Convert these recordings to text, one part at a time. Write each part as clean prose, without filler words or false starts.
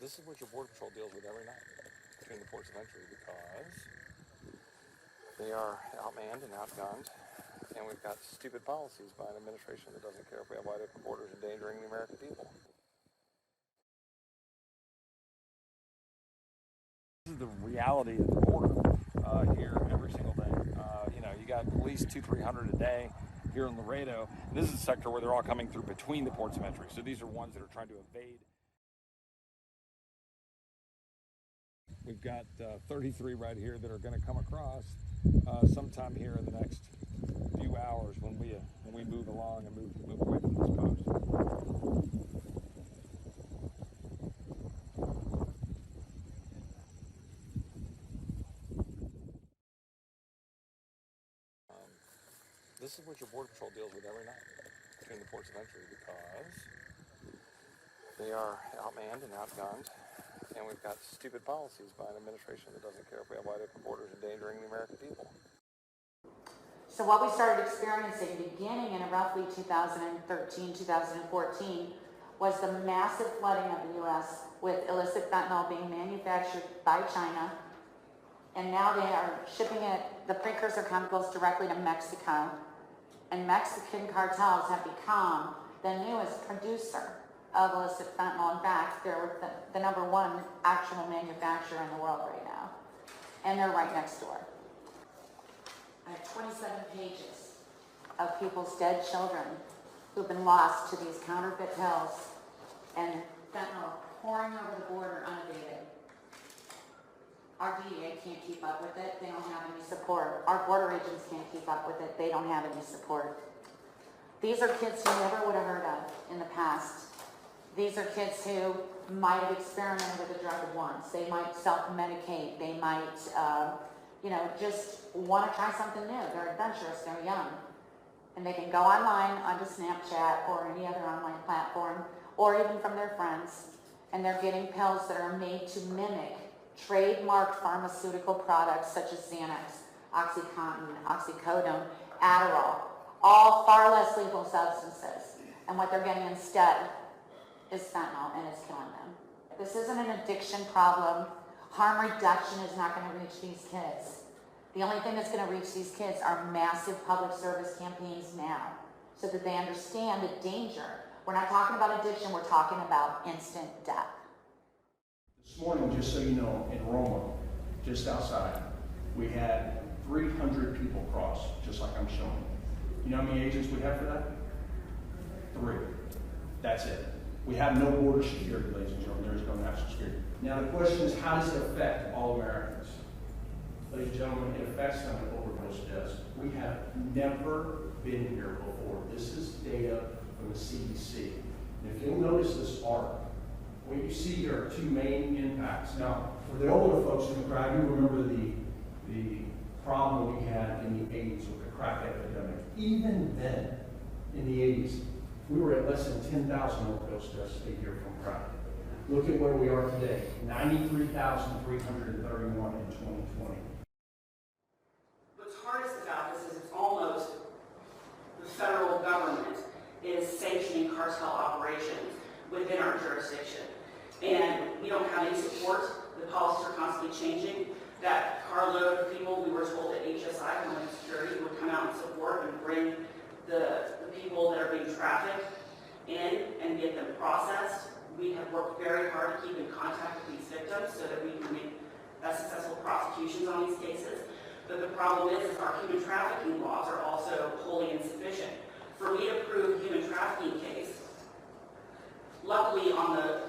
This is what your Border Patrol deals with every night between the ports of entry because they are outmanned and outgunned, and we've got stupid policies by an administration that doesn't care if we have wide open borders endangering the American people. This is the reality of the border here every single day. You got at least 200-300 a day here in Laredo. This is a sector where they're all coming through between the ports of entry. So these are ones that are trying to evade. We've got 33 right here that are going to come across sometime here in the next few hours when we move along and move away from this post. This is what your Border Patrol deals with every night between the ports of entry because they are outmanned and outgunned, and we've got stupid policies by an administration that doesn't care if we have wide open borders endangering the American people. So what we started experiencing beginning in roughly 2013, 2014 was the massive flooding of the U.S. with illicit fentanyl being manufactured by China, and now they are shipping it, the precursor chemicals, directly to Mexico. And Mexican cartels have become the newest producer of illicit fentanyl. In fact, they're the number one actual manufacturer in the world right now. And they're right next door. I have 27 pages of people's dead children who've been lost to these counterfeit pills and fentanyl pouring over the border unabated. Our DEA can't keep up with it. They don't have any support. Our border agents can't keep up with it. They don't have any support. These are kids you never would have heard of in the past. These are kids who might have experimented with a drug once. They might self-medicate. They might, just want to try something new. They're adventurous. They're young. And they can go online onto Snapchat or any other online platform, or even from their friends, and they're getting pills that are made to mimic trademarked pharmaceutical products such as Xanax, OxyContin, oxycodone, Adderall, all far less lethal substances. And what they're getting instead is fentanyl, and it's killing them. This isn't an addiction problem. Harm reduction is not going to reach these kids. The only thing that's going to reach these kids are massive public service campaigns now, so that they understand the danger. We're not talking about addiction, we're talking about instant death. This morning, just so you know, in Roma, just outside, we had 300 people cross, just like I'm showing. You know how many agents we have for that? 3. That's it. We have no border security, ladies and gentlemen. There is no national security. Now the question is, how does it affect all Americans? Ladies and gentlemen, it affects them at overdose deaths. We have never been here before. This is data from the CDC. And if you'll notice this arc, what you see here are 2 main impacts. Now, for the older folks in the crowd, you remember the problem we had in the 80s with the crack epidemic. Even then, in the 80s, we were at less than 10,000 overdose deaths a year from crack. Look at where we are today, 93,331 in 2020. What's hardest about this is it's almost the federal government is sanctioning cartel operations within our jurisdiction. And we don't have any support. The policies are constantly changing. That carload of people, we were told at HSI, Homeland Security, would come out and support and bring the people that are being trafficked in and get them processed. We have worked very hard to keep in contact with these victims so that we can make successful prosecutions on these cases. But the problem is our human trafficking laws are also wholly insufficient. For me to prove a human trafficking case, luckily on the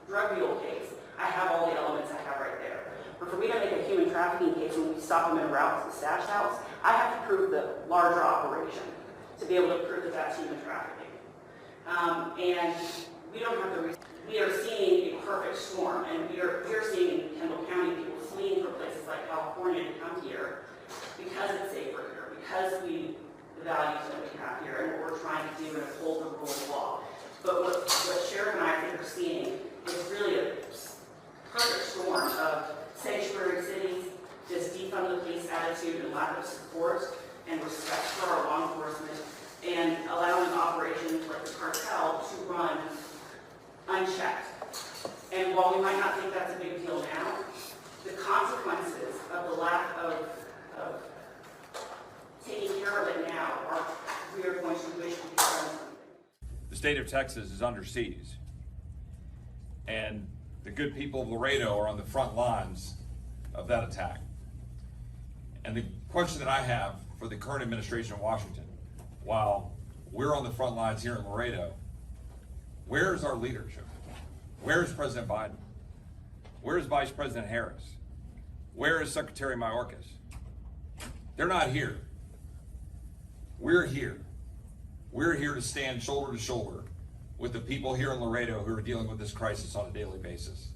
drug mule case, I have all the elements I have right there. But for me to make a human trafficking case when we stop them in a route to the stash house, I have to prove the larger operation to be able to prove that that's human trafficking. And we don't have the reason. We are seeing a perfect storm, and we are seeing in Kendall County people fleeing from places like California to come here because it's safer here, because the values that we have here and what we're trying to do and uphold the rule of law. But what Sheriff and I think are seeing is really a perfect storm of sanctuary cities, this defund the police attitude and lack of support and respect for our law enforcement, and allowing operations like the cartel to run unchecked. while we might not think that's a big deal now, the consequences of the lack of taking care of it now are, we are going to wish we could done something. The state of Texas is under siege, and the good people of Laredo are on the front lines of that attack. And the question that I have for the current administration in Washington, while we're on the front lines here in Laredo, where is our leadership? Where is President Biden? Where is Vice President Harris? Where is Secretary Mayorkas? They're not here. We're here. We're here to stand shoulder to shoulder with the people here in Laredo who are dealing with this crisis on a daily basis.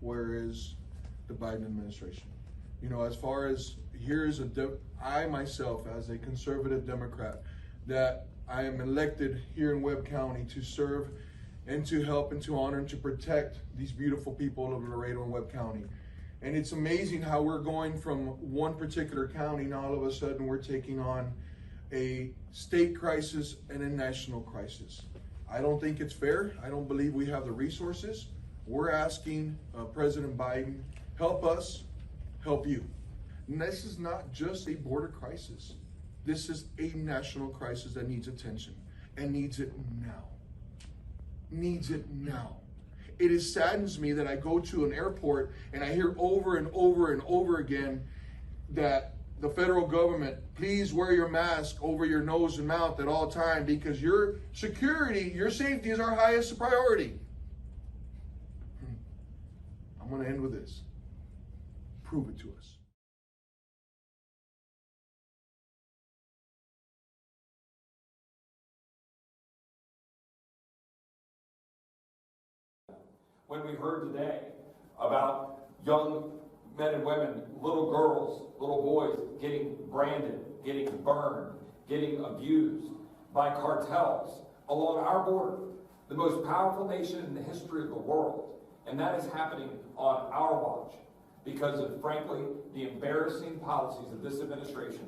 Where is the Biden administration? You know, as far as I myself, as a conservative Democrat, that I am elected here in Webb County to serve and to help and to honor and to protect these beautiful people of Laredo and Webb County. And it's amazing how we're going from one particular county, now all of a sudden we're taking on a state crisis and a national crisis. I don't think it's fair. I don't believe we have the resources. We're asking President Biden, help us, help you. And this is not just a border crisis. This is a national crisis that needs attention and needs it now. Needs it now. It saddens me that I go to an airport and I hear over and over and over again that the federal government, please wear your mask over your nose and mouth at all time because your security, your safety is our highest priority. I'm going to end with this. Prove it to us. When we heard today about young men and women, little girls, little boys getting branded, getting burned, getting abused by cartels along our border, the most powerful nation in the history of the world, and that is happening on our watch because of, frankly, the embarrassing policies of this administration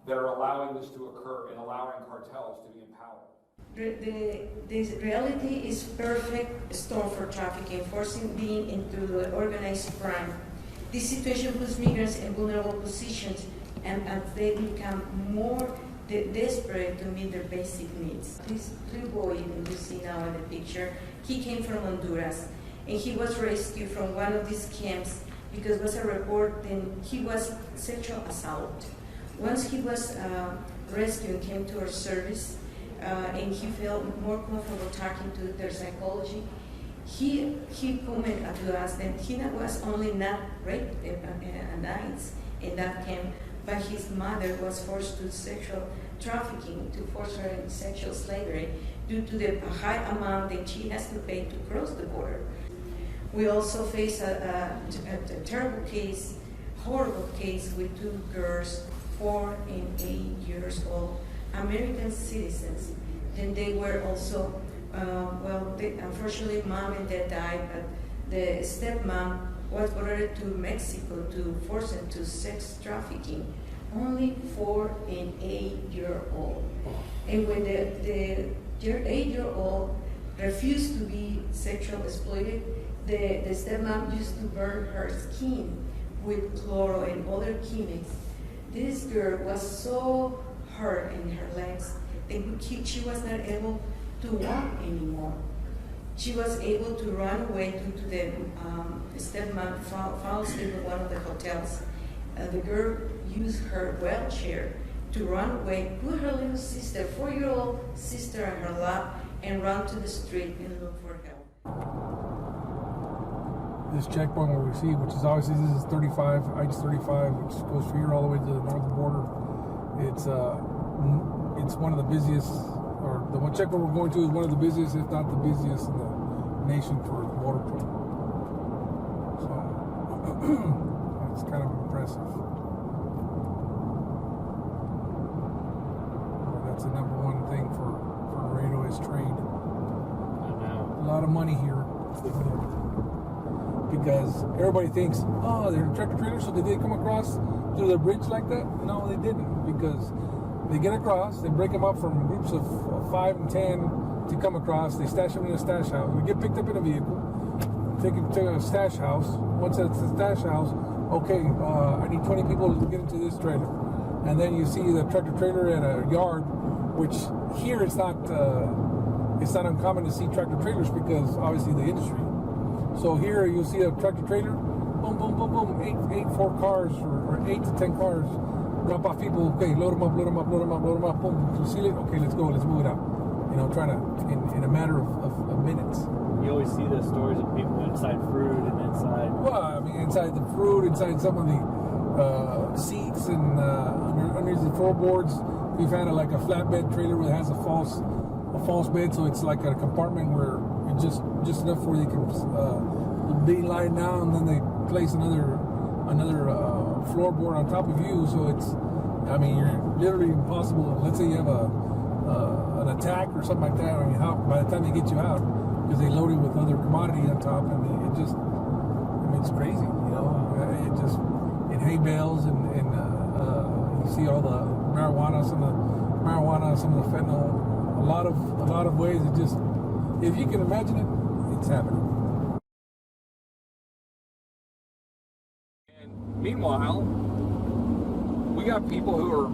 that are allowing this to occur and allowing cartels to be empowered. The reality is perfect storm for trafficking, forcing being into the organized crime. This situation puts migrants in vulnerable positions, and as they become more desperate to meet their basic needs. This little boy that you see now in the picture, he came from Honduras, and he was rescued from one of these camps because there was a report that he was sexual assault. Once he was rescued and came to our service, and he felt more comfortable talking to their psychology, he commented to us that he was only not raped at nights in that camp, but his mother was forced to sexual trafficking, to force her in sexual slavery due to the high amount that she has to pay to cross the border. We also face a terrible case, horrible case with two girls, 4 and 8 years old, American citizens. Then they were also, unfortunately, mom and dad died, but the stepmom was brought to Mexico to force them to sex trafficking. Only 4 and 8-year-old. And when the 8-year-old refused to be sexually exploited, the stepmom used to burn her skin with chloro and other chemics. This girl was so hurt in her legs that she was not able to walk anymore. She was able to run away due to the stepmom found asleep in one of the hotels. The girl used her wheelchair to run away, put her little sister, 4-year-old sister on her lap, and run to the street and look for help. This checkpoint where we see, which is obviously this is 35, I-35, which goes from here all the way to the northern border. It's one of the busiest, or the one checkpoint we're going to is one of the busiest, if not the busiest in the nation for border patrol. So it's kind of impressive. That's the number one thing for Laredo is trade. A lot of money here. Because everybody thinks, oh, they're tractor trailers, so did they come across through the bridge like that? No, they didn't, because they get across, they break them up from groups of 5 and 10 to come across, they stash them in a stash house, we get picked up in a vehicle, take it to a stash house. Once it's a stash house, okay, I need 20 people to get into this trailer. And then you see the tractor trailer at a yard, which here it's not uncommon to see tractor trailers because obviously the industry. So here you'll see a tractor trailer, boom, boom, boom, boom, four cars or 8 to 10 cars, drop off people, okay, load them up, boom, conceal it, okay, let's go, let's move it out. You know, trying to, in a matter of minutes. You always see those stories of people inside fruit and inside. Well, I mean, inside the fruit, inside some of the seats and under the floorboards. We've had like a flatbed trailer that has a false bed, so it's like a compartment where it's just enough where you can be lying down, and then they place another floorboard on top of you. So it's, I mean, you're literally impossible. Let's say you have an attack or something like that on your house. By the time they get you out, because they load it with other commodity on top, I mean, it's crazy, you know. It just, in hay bales and you see all the marijuana, some of the fentanyl, a lot of ways. It just, if you can imagine it, it's happening. And meanwhile, we got people who are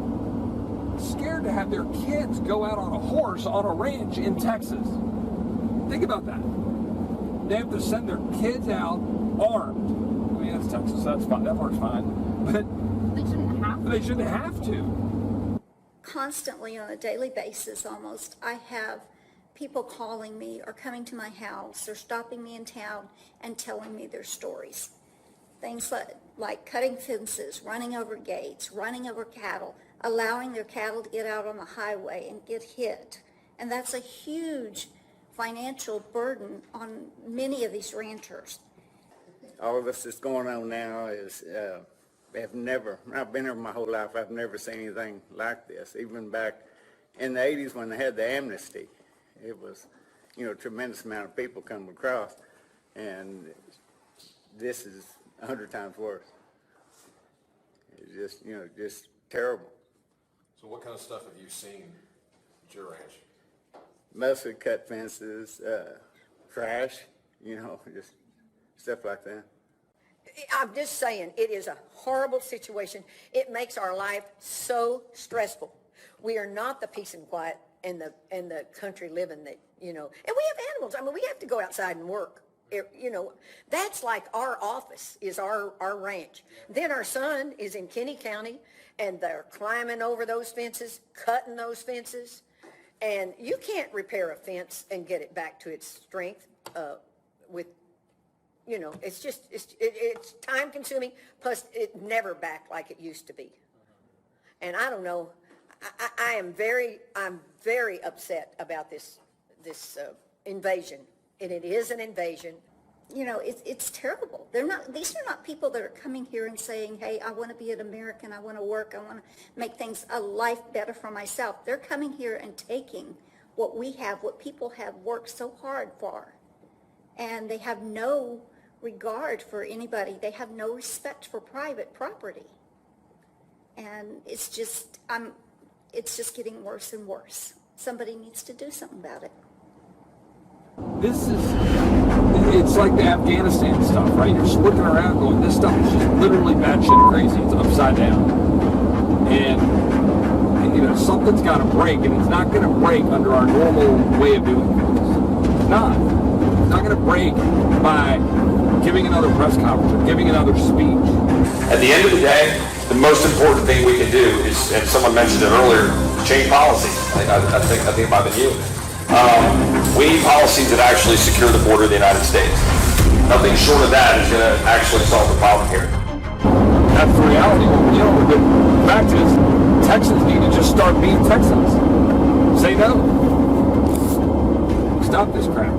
scared to have their kids go out on a horse on a ranch in Texas. Think about that. They have to send their kids out armed. I mean, that's Texas, so that's fine. That part's fine. But they shouldn't have to. Constantly, on a daily basis almost, I have people calling me or coming to my house or stopping me in town and telling me their stories. Things like cutting fences, running over gates, running over cattle, allowing their cattle to get out on the highway and get hit. And that's a huge financial burden on many of these ranchers. All of this that's going on now is, I've been here my whole life, I've never seen anything like this. Even back in the 80s when they had the amnesty, it was, you know, a tremendous amount of people come across, and this is 100 times worse. It's just, you know, just terrible. So what kind of stuff have you seen at your ranch? Mostly cut fences, trash, you know, just stuff like that. I'm just saying, it is a horrible situation. It makes our life so stressful. We are not the peace and quiet in the country living that, you know, and we have animals. I mean, we have to go outside and work. You know, that's like our office is our ranch. Then our son is in Kinney County, and they're climbing over those fences, cutting those fences. And you can't repair a fence and get it back to its strength with, you know, it's just, it's time consuming, plus it never back like it used to be. And I don't know, I'm very upset about this invasion, and it is an invasion. You know, it's terrible. These are not people that are coming here and saying, hey, I want to be an American, I want to work, I want to make a life better for myself. They're coming here and taking what we have, what people have worked so hard for. And they have no regard for anybody. They have no respect for private property. And it's just getting worse and worse. Somebody needs to do something about it. It's like the Afghanistan stuff, right? You're just looking around going, this stuff is just literally batshit crazy. It's upside down. And you know, something's got to break, and it's not going to break under our normal way of doing things. It's not. It's not going to break by giving another press conference or giving another speech. At the end of the day, the most important thing we can do is, and someone mentioned it earlier, change policy. I think it might have been you. We need policies that actually secure the border of the United States. Nothing short of that is going to actually solve the problem here. That's the reality. You know, the fact is, Texans need to just start being Texans. Say no. Stop this crap.